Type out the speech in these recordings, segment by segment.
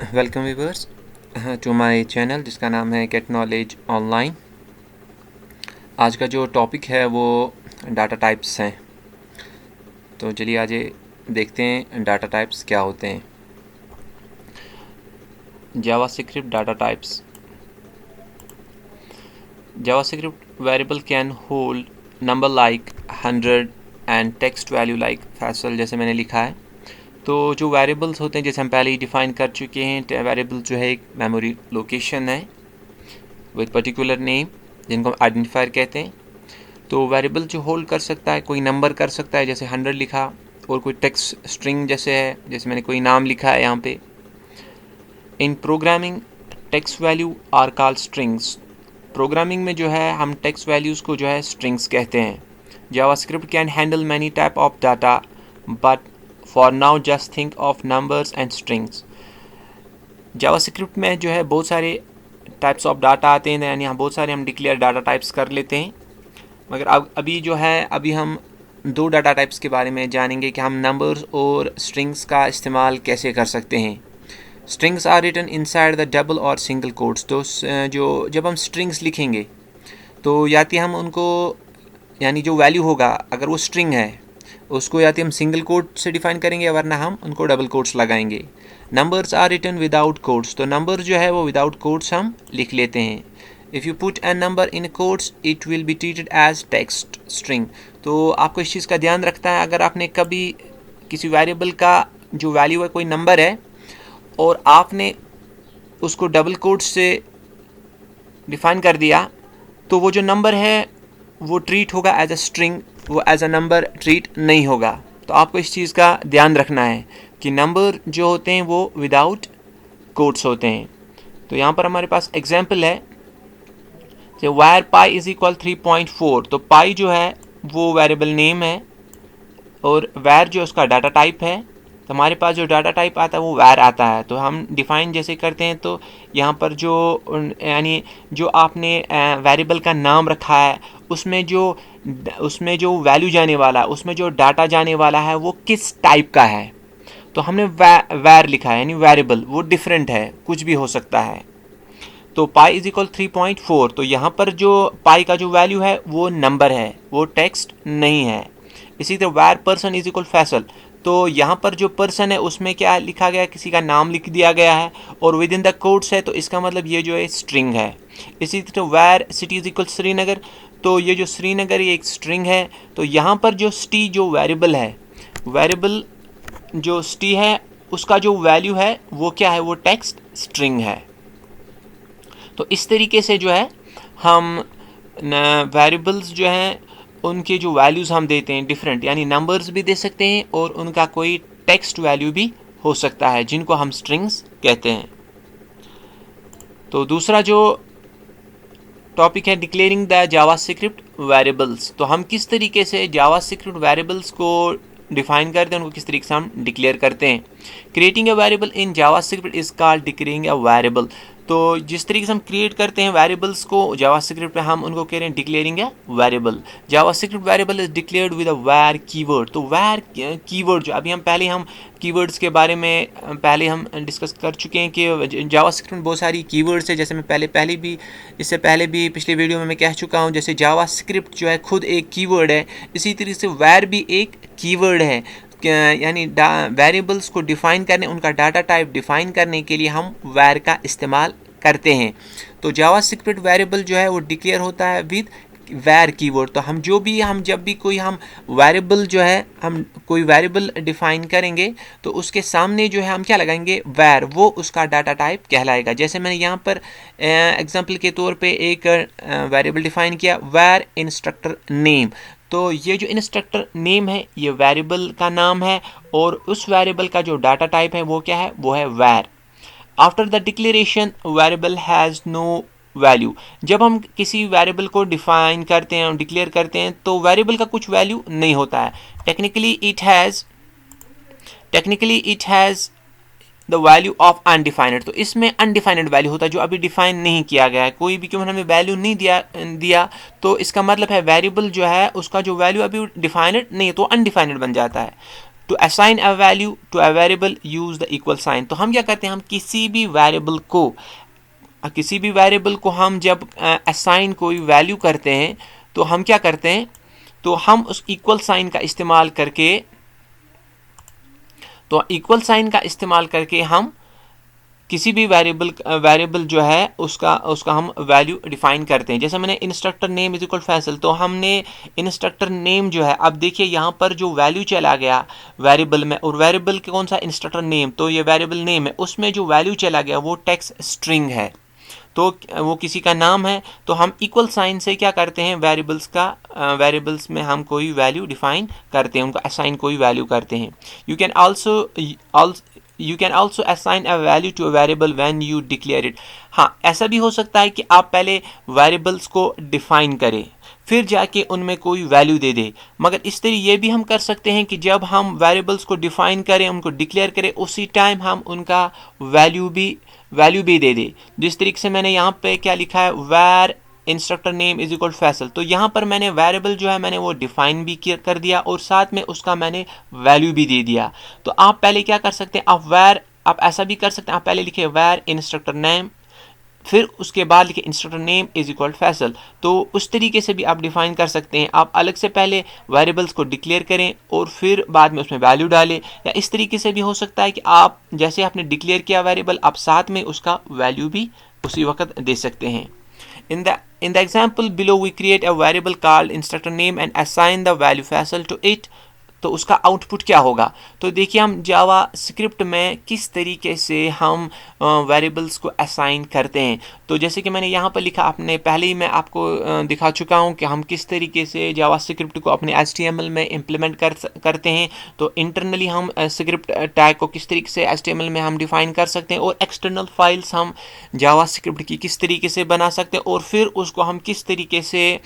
Welcome viewers to my channel जिसका नाम है गेट नॉलेज ऑनलाइन। आज का जो टॉपिक है वो डाटा टाइप्स हैं। तो चलिए आज देखते हैं डाटा टाइप्स क्या होते हैं। JavaScript data types. JavaScript variable can hold number like 100 and text value like Faisal, जैसे मैंने लिखा है। तो जो वेरिएबल्स होते हैं जैसे हम पहले ही डिफ़ाइन कर चुके हैं, वेरिएबल जो है एक मेमोरी लोकेशन है विद पर्टिकुलर नेम जिनको हम आइडेंटिफायर कहते हैं। तो वेरिएबल जो होल्ड कर सकता है, कोई नंबर कर सकता है जैसे 100 लिखा, और कोई टेक्स्ट स्ट्रिंग जैसे है, जैसे मैंने कोई नाम लिखा है यहाँ पे। In programming text value are called strings. Programming में जो है हम टेक्स्ट वैल्यूज़ को जो है स्ट्रिंग्स कहते हैं। JavaScript can handle many type of data but for now just think of numbers and strings. JavaScript में जो है बहुत सारे टाइप्स ऑफ डाटा आते हैं, यानी बहुत सारे हम डिक्लेयर डाटा टाइप्स कर लेते हैं। मगर अब अभी हम दो डाटा टाइप्स के बारे में जानेंगे कि हम नंबर्स और स्ट्रिंग्स का इस्तेमाल कैसे कर सकते हैं। Strings are written inside the double और सिंगल कोट्स। तो जो जब हम स्ट्रिंग्स लिखेंगे तो या तो हम उनको, यानी जो वैल्यू होगा अगर वो स्ट्रिंग है उसको या तो हम सिंगल कोट से डिफाइन करेंगे, वरना हम उनको डबल कोट्स लगाएंगे। Numbers are written without quotes. तो नंबर जो है वो विदाउट कोट्स हम लिख लेते हैं। If you put an number in quotes it will be treated as text string. तो आपको इस चीज़ का ध्यान रखता है, अगर आपने कभी किसी वेरिएबल का जो वैल्यू है कोई नंबर है और आपने उसको डबल कोट्स से डिफाइन कर दिया, तो वो जो नंबर है वो ट्रीट होगा एज अ स्ट्रिंग, वो एज अ नंबर ट्रीट नहीं होगा। तो आपको इस चीज़ का ध्यान रखना है कि नंबर जो होते हैं वो विदाउट कोट्स होते हैं। तो यहाँ पर हमारे पास एग्जाम्पल है, जो वायर पाई इज इक्वल 3.4। तो पाई जो है वो वेरिएबल नेम है और वैर जो उसका डाटा टाइप है। तो हमारे पास जो डाटा टाइप आता है वो वैर आता है। तो हम डिफाइन जैसे करते हैं, तो यहाँ पर जो यानी जो आपने वेरिएबल का नाम रखा है उसमें जो वैल्यू जाने वाला है, उसमें जो डाटा जाने वाला है वो किस टाइप का है। तो हमने वैर लिखा है, यानी वेरिएबल वो डिफरेंट है, कुछ भी हो सकता है। तो पाई इज इक्वल 3.4। तो यहाँ पर जो पाई का जो वैल्यू है वो नंबर है, वो टेक्स्ट नहीं है। इसी तरह वैर पर्सन इज इक्वल फैसल। तो यहाँ पर जो पर्सन है उसमें क्या लिखा गया, किसी का नाम लिख दिया गया है और विद इन द कोट्स है, तो इसका मतलब ये जो है स्ट्रिंग है। इसी तरह वैर सिटी इज इक्वल श्रीनगर। तो ये जो श्रीनगर ये एक स्ट्रिंग है। तो यहाँ पर जो सिटी जो वेरिएबल है, वेरिएबल जो सिटी है उसका जो वैल्यू है वो क्या है, वो टेक्स्ट स्ट्रिंग है। तो इस तरीके से जो है हम वेरिएबल्स जो हैं उनके जो वैल्यूज़ हम देते हैं डिफरेंट, यानी नंबर्स भी दे सकते हैं और उनका कोई टेक्स्ट वैल्यू भी हो सकता है, जिनको हम स्ट्रिंग्स कहते हैं। तो दूसरा जो टॉपिक है डिक्लेयरिंग द जावास्क्रिप्ट वेरिएबल्स। तो हम किस तरीके से जावास्क्रिप्ट वेरिएबल्स को डिफाइन करते हैं, उनको किस तरीके से हम डिक्लेयर करते हैं। Creating a variable in JavaScript is called declaring a variable. तो जिस तरीके से हम क्रिएट करते हैं वेरिएबल्स को जावास्क्रिप्ट में, हम उनको कह रहे हैं declaring a variable. JavaScript variable is declared with a were keyword. तो वर कीवर्ड जो अभी हम कीवर्ड्स के बारे में पहले हम डिस्कस कर चुके हैं कि जावास्क्रिप्ट में बहुत सारी कीवर्ड्स है। जैसे मैं इससे पहले भी पिछले वीडियो में मैं कह चुका हूँ, जैसे जावास्क्रिप्ट जो है खुद एक कीवर्ड है, इसी तरीके से वर भी एक कीवर्ड है। यानी वेरिएबल्स को डिफाइन करने, उनका डाटा टाइप डिफाइन करने के लिए हम वर का इस्तेमाल करते हैं। तो जावास्क्रिप्ट वेरिएबल जो है वो डिक्लेयर होता है विद वैर कीवर्ड। तो हम जब भी कोई हम वेरिएबल जो है, हम कोई वेरिएबल डिफाइन करेंगे तो उसके सामने जो है हम क्या लगाएंगे, वैर, वो उसका डाटा टाइप कहलाएगा। जैसे मैंने यहाँ पर एग्जांपल के तौर पे एक वेरिएबल डिफाइन किया, वैर इंस्ट्रक्टर नेम। तो ये जो इंस्ट्रक्टर नेम है ये वेरिएबल का नाम है और उस वेरिएबल का जो डाटा टाइप है वो क्या है, वो है var. After the declaration variable has no value. जब हम किसी वेरिएबल को डिफाइन करते हैं, डिक्लेयर करते हैं, तो वेरिएबल का कुछ वैल्यू नहीं होता है। Technically it has the value of undefined. तो इसमें अनडिफाइंड वैल्यू होता है, जो अभी डिफाइन नहीं किया गया है। कोई भी क्यों हमें वैल्यू नहीं दिया तो इसका मतलब है वेरिएबल जो है उसका जो वैल्यू अभी डिफाइंड नहीं है, तो अनडिफाइंड बन जाता है। To assign a value to a variable use the equal sign. तो हम क्या करते हैं, हम किसी भी वेरिएबल को हम जब असाइन कोई वैल्यू करते हैं तो हम क्या करते हैं, तो हम उस इक्वल साइन का इस्तेमाल करके हम किसी भी वेरिएबल जो है उसका हम वैल्यू डिफाइन करते हैं। जैसे मैंने instructor name is equal Faisal, तो हमने इंस्ट्रक्टर नेम जो है, अब देखिए यहाँ पर जो वैल्यू चला गया वेरिएबल में, और वेरिएबल के कौन सा, इंस्ट्रक्टर नेम, तो ये वेरिएबल नेम है, उसमें जो वैल्यू चला गया वो टेक्स्ट स्ट्रिंग है, तो वो किसी का नाम है। तो हम इक्वल साइन से क्या करते हैं, वेरिएबल्स में हम कोई वैल्यू डिफाइन करते हैं, उनको असाइन कोई वैल्यू करते हैं। You can also assign a value to a variable when you declare it. हाँ, ऐसा भी हो सकता है कि आप पहले वेरिएबल्स को डिफाइन करें फिर जाके उनमें कोई वैल्यू दे दे, मगर इस तरह ये भी हम कर सकते हैं कि जब हम वेरिएबल्स को डिफाइन करें, उनको डिक्लेयर करें, उसी टाइम हम उनका वैल्यू भी दे दे। जिस तरीके से मैंने यहाँ पे क्या लिखा है, वैर instructor name is equal Faisal, तो यहाँ पर मैंने वेरिएबल जो है मैंने वो डिफाइन भी कर दिया और साथ में उसका मैंने वैल्यू भी दे दिया। तो आप पहले क्या कर सकते हैं, आप ऐसा भी कर सकते हैं, आप पहले लिखे वैर इंस्ट्रक्टर नेम, फिर उसके बाद लिखे instructor name is equal Faisal. तो उस तरीके से भी आप डिफाइन कर सकते हैं, आप अलग से पहले वेरिएबल्स को डिक्लेयर करें और फिर बाद में उसमें वैल्यू डालें, या इस तरीके से भी हो सकता है कि आप जैसे आपने डिक्लेयर किया वेरिएबल, आप साथ में उसका वैल्यू भी उसी वक्त दे सकते हैं। In the example below, we create a variable called instructor name and assign the value Faisal to it. तो उसका आउटपुट क्या होगा, तो देखिए हम जावा स्क्रिप्ट में किस तरीके से हम वेरिएबल्स को असाइन करते हैं। तो जैसे कि मैंने यहाँ पर लिखा, आपने पहले ही मैं आपको दिखा चुका हूँ कि हम किस तरीके से जावा स्क्रिप्ट को अपने HTML में इम्प्लीमेंट करते हैं। तो इंटरनली हम स्क्रिप्ट टैग को किस तरीके से HTML में हम डिफाइन कर सकते हैं, और एक्सटर्नल फाइल्स हम जावा स्क्रिप्ट की किस तरीके से बना सकते हैं, और फिर उसको हम किस तरीके से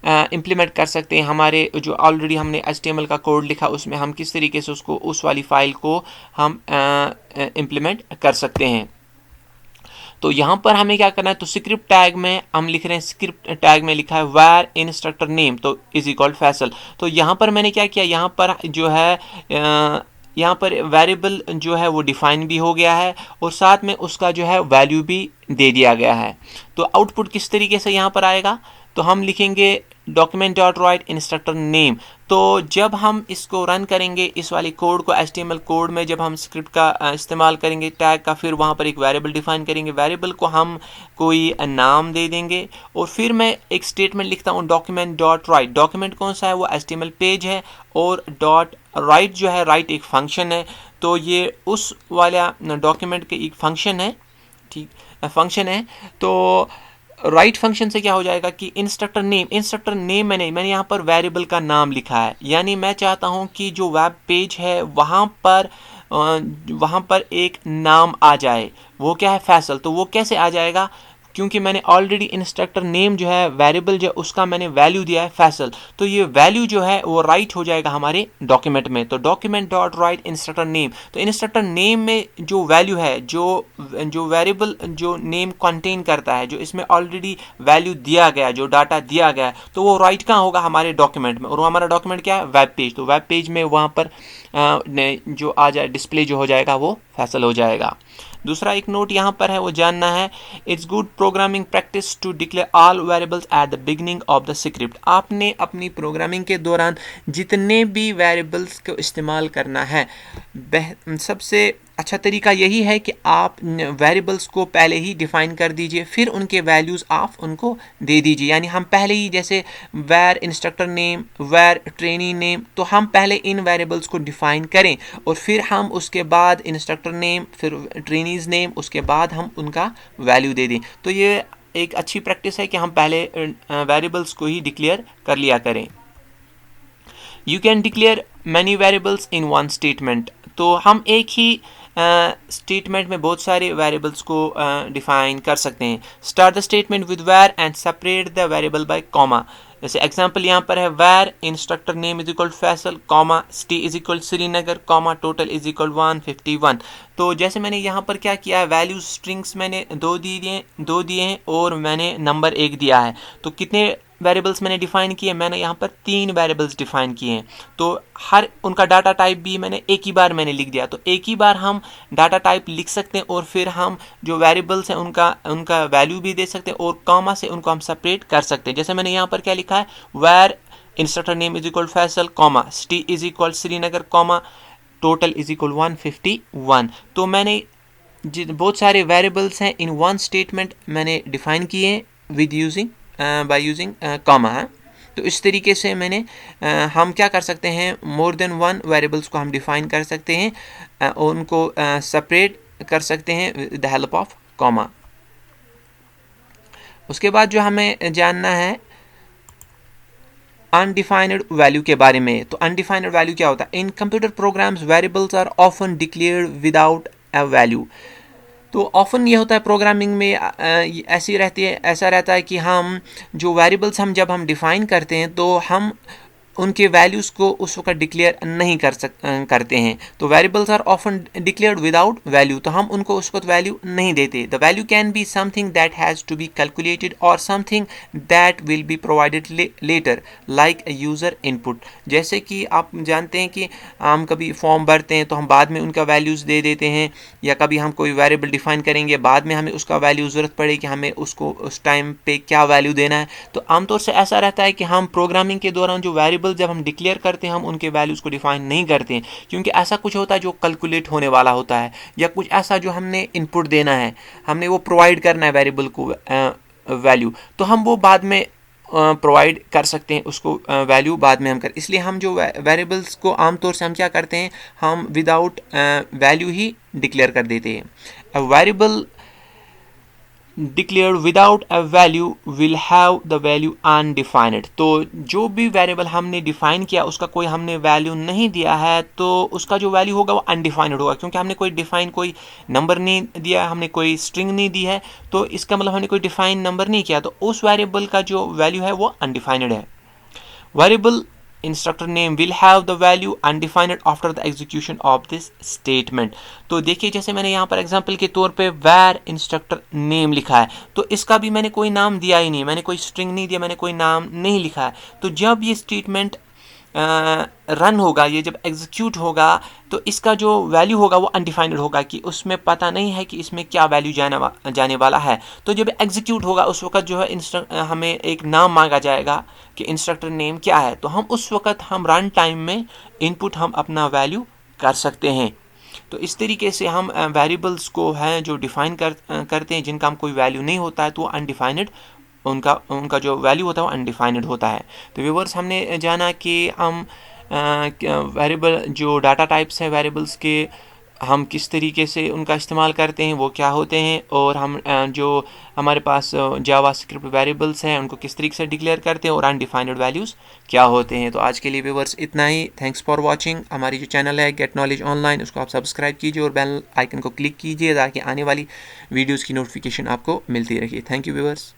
इम्प्लीमेंट कर सकते हैं। हमारे जो ऑलरेडी हमने HTML का कोड लिखा उसमें हम किस तरीके से उसको, उस वाली फाइल को हम इम्प्लीमेंट कर सकते हैं। तो यहाँ पर हमें क्या करना है, तो स्क्रिप्ट टैग में हम लिख रहे हैं, स्क्रिप्ट टैग में लिखा है वैर इंस्ट्रक्टर नेम तो इज इक्वल फैसल। तो यहाँ पर मैंने क्या किया, यहाँ पर जो है यहाँ पर वेरिएबल जो है वो डिफाइन भी हो गया है और साथ में उसका जो है वैल्यू भी दे दिया गया है। तो आउटपुट किस तरीके से यहाँ पर आएगा, तो हम लिखेंगे document dot right instructor name. तो जब हम इसको रन करेंगे, इस वाली कोड को, HTML कोड में जब हम स्क्रिप्ट का इस्तेमाल करेंगे टैग का, फिर वहाँ पर एक वेरिएबल डिफाइन करेंगे, वेरिएबल को हम कोई नाम दे देंगे और फिर मैं एक स्टेटमेंट लिखता हूँ डॉक्यूमेंट डॉट राइट। डॉक्यूमेंट कौन सा है, वो HTML पेज है, और डॉट राइट जो है, राइट एक फंक्शन है, तो ये उस वाला डॉक्यूमेंट के एक फंक्शन है, ठीक फंक्शन है। तो राइट फंक्शन से क्या हो जाएगा कि इंस्ट्रक्टर नेम मैंने यहाँ पर वेरिएबल का नाम लिखा है, यानी मैं चाहता हूँ कि जो वेब पेज है वहाँ पर एक नाम आ जाए, वो क्या है, फैसल। तो वो कैसे आ जाएगा, क्योंकि मैंने ऑलरेडी इंस्ट्रक्टर नेम जो है वेरिएबल जो उसका मैंने वैल्यू दिया है फैसल, तो ये वैल्यू जो है वो राइट हो जाएगा हमारे डॉक्यूमेंट में। तो document dot right instructor name, तो इंस्ट्रक्टर नेम में जो वैल्यू है, जो वेरिएबल जो नेम कंटेन करता है, जो इसमें ऑलरेडी वैल्यू दिया गया, जो डाटा दिया गया, तो वो राइट कहाँ होगा, हमारे डॉक्यूमेंट में। और वो हमारा डॉक्यूमेंट क्या है, वेब पेज। तो वेब पेज में वहाँ पर जो आ जाए डिस्प्ले जो हो जाएगा वो फैसल हो जाएगा। दूसरा एक नोट यहाँ पर है, वो जानना है, it's good programming practice to declare all variables at the beginning of the script. आपने अपनी प्रोग्रामिंग के दौरान जितने भी वेरिएबल्स को इस्तेमाल करना है, सबसे अच्छा तरीका यही है कि आप वेरिएबल्स को पहले ही डिफाइन कर दीजिए, फिर उनके वैल्यूज़ आप उनको दे दीजिए। यानी हम पहले ही, जैसे वैर इंस्ट्रक्टर नेम, वैर ट्रेनी नेम, तो हम पहले इन वेरिएबल्स को डिफाइन करें और फिर हम उसके बाद इंस्ट्रक्टर नेम, फिर ट्रेनीज नेम, उसके बाद हम उनका वैल्यू दे दें। तो ये एक अच्छी प्रैक्टिस है कि हम पहले वेरिएबल्स को ही डिक्लेयर कर लिया करें। You can declare many variables in one statement. तो हम एक ही स्टेटमेंट में बहुत सारे वेरिएबल्स को डिफाइन कर सकते हैं। स्टार्ट द स्टेटमेंट विद वैर and separate the variable bye comma. जैसे एग्जांपल यहाँ पर है, वैर instructor name is equal Faisal, comma city is equal Srinagar, comma total is equal 151। तो जैसे मैंने यहाँ पर क्या किया है, वैल्यू स्ट्रिंग्स मैंने दो दिए हैं और मैंने नंबर 1 दिया है। तो कितने वेरिएबल्स मैंने डिफाइन किए, मैंने यहाँ पर 3 वेरिएबल्स डिफाइन किए हैं, तो हर उनका डाटा टाइप भी मैंने एक ही बार मैंने लिख दिया। तो एक ही बार हम डाटा टाइप लिख सकते हैं और फिर हम जो वेरिएबल्स हैं उनका वैल्यू भी दे सकते हैं और कॉमा से उनको हम सेपरेट कर सकते हैं। जैसे मैंने यहाँ पर क्या लिखा है, var instructor name is equal Faisal comma city is equal Srinagar comma total is equal 151। तो मैंने बहुत सारे वेरिएबल्स हैं इन वन स्टेटमेंट मैंने डिफाइन किए with using by using comma. तो इस तरीके से मैंने हम क्या कर सकते हैं, मोर देन वन वेरिएबल्स को हम डिफाइन कर सकते हैं और उनको सेपरेट कर सकते हैं with the help of comma. उसके बाद जो हमें जानना है अनडिफाइंड वैल्यू के बारे में। तो अनडिफाइंड वैल्यू क्या होता है? In computer programs variables are often declared without a value. तो ऑफन ये होता है प्रोग्रामिंग में ऐसा रहता है कि हम जो वेरिएबल्स जब हम डिफाइन करते हैं तो हम उनके वैल्यूज़ को उस वक्त डिक्लेयर नहीं करते हैं। तो variables are often declared without value, तो हम उनको उस वक्त वैल्यू नहीं देते। The value can be something that has to be calculated और something that will be provided later like user input. जैसे कि आप जानते हैं कि हम कभी फॉर्म भरते हैं तो हम बाद में उनका वैल्यूज़ दे देते हैं, या कभी हम कोई वेरिएबल डिफाइन करेंगे बाद में हमें उसका वैल्यू ज़रूरत पड़े कि हमें उसको उस टाइम पे क्या वैल्यू देना है। तो आमतौर से ऐसा रहता है कि हम प्रोग्रामिंग के दौरान जो वेरिएबल जब हम डिक्लेयर करते हैं हम उनके वैल्यूज़ को डिफाइन नहीं करते हैं, क्योंकि ऐसा कुछ होता है जो कैलकुलेट होने वाला होता है, या कुछ ऐसा जो हमने इनपुट देना है, हमने वो प्रोवाइड करना है वेरिएबल को वैल्यू, तो हम वो बाद में प्रोवाइड कर सकते हैं, उसको वैल्यू बाद में हम कर। इसलिए हम जो वेरिएबल्स को आमतौर से हम क्या करते हैं, हम विदाउट वैल्यू ही डिक्लेयर कर देते हैं। A variable declared without a value will have the value undefined। तो जो भी वेरिएबल हमने डिफाइन किया उसका कोई हमने वैल्यू नहीं दिया है तो उसका जो वैल्यू होगा वो अनडिफाइंड होगा, क्योंकि हमने कोई नंबर नहीं दिया, हमने कोई स्ट्रिंग नहीं दी है, तो इसका मतलब हमने कोई डिफाइन नंबर नहीं किया, तो उस वेरिएबल का जो वैल्यू है वो अनडिफाइंड है। Variable instructor name will have the value undefined after the execution of this statement. तो देखिए जैसे मैंने यहाँ पर एग्जांपल के तौर पे वेर इंस्ट्रक्टर नेम लिखा है, तो इसका भी मैंने कोई नाम दिया ही नहीं, मैंने कोई स्ट्रिंग नहीं दिया, मैंने कोई नाम नहीं लिखा है। तो जब ये स्टेटमेंट रन होगा, ये जब एग्जीक्यूट होगा तो इसका जो वैल्यू होगा वो अनडिफाइंड होगा, कि उसमें पता नहीं है कि इसमें क्या वैल्यू जाने वाला है। तो जब एग्जीक्यूट होगा उस वक्त जो है हमें एक नाम मांगा जाएगा कि इंस्ट्रक्टर नेम क्या है, तो हम उस वक्त हम रन टाइम में इनपुट हम अपना वैल्यू कर सकते हैं। तो इस तरीके से हम वेरिएबल्स को हैं जो डिफाइन करते हैं जिनका हम कोई वैल्यू नहीं होता है तो अनडिफाइंड उनका जो वैल्यू होता है वो अनडिफाइंड होता है। तो व्यूअर्स हमने जाना कि हम वेरिएबल जो डाटा टाइप्स हैं वेरिएबल्स के हम किस तरीके से उनका इस्तेमाल करते हैं, वो क्या होते हैं, और हम जो हमारे पास जावा स्क्रिप्ट वेरिएबल्स हैं उनको किस तरीके से डिक्लेयर करते हैं और अनडिफाइंड वैल्यूज़ क्या होते हैं। तो आज के लिए व्यूअर्स इतना ही। Thanks for watching. हमारी जो चैनल है गेट नॉलेज ऑनलाइन उसको आप सब्सक्राइब कीजिए और बेल आइकन को क्लिक कीजिए ताकि आने वाली वीडियोज़ की नोटिफिकेशन आपको मिलती रहे। Thank you viewers.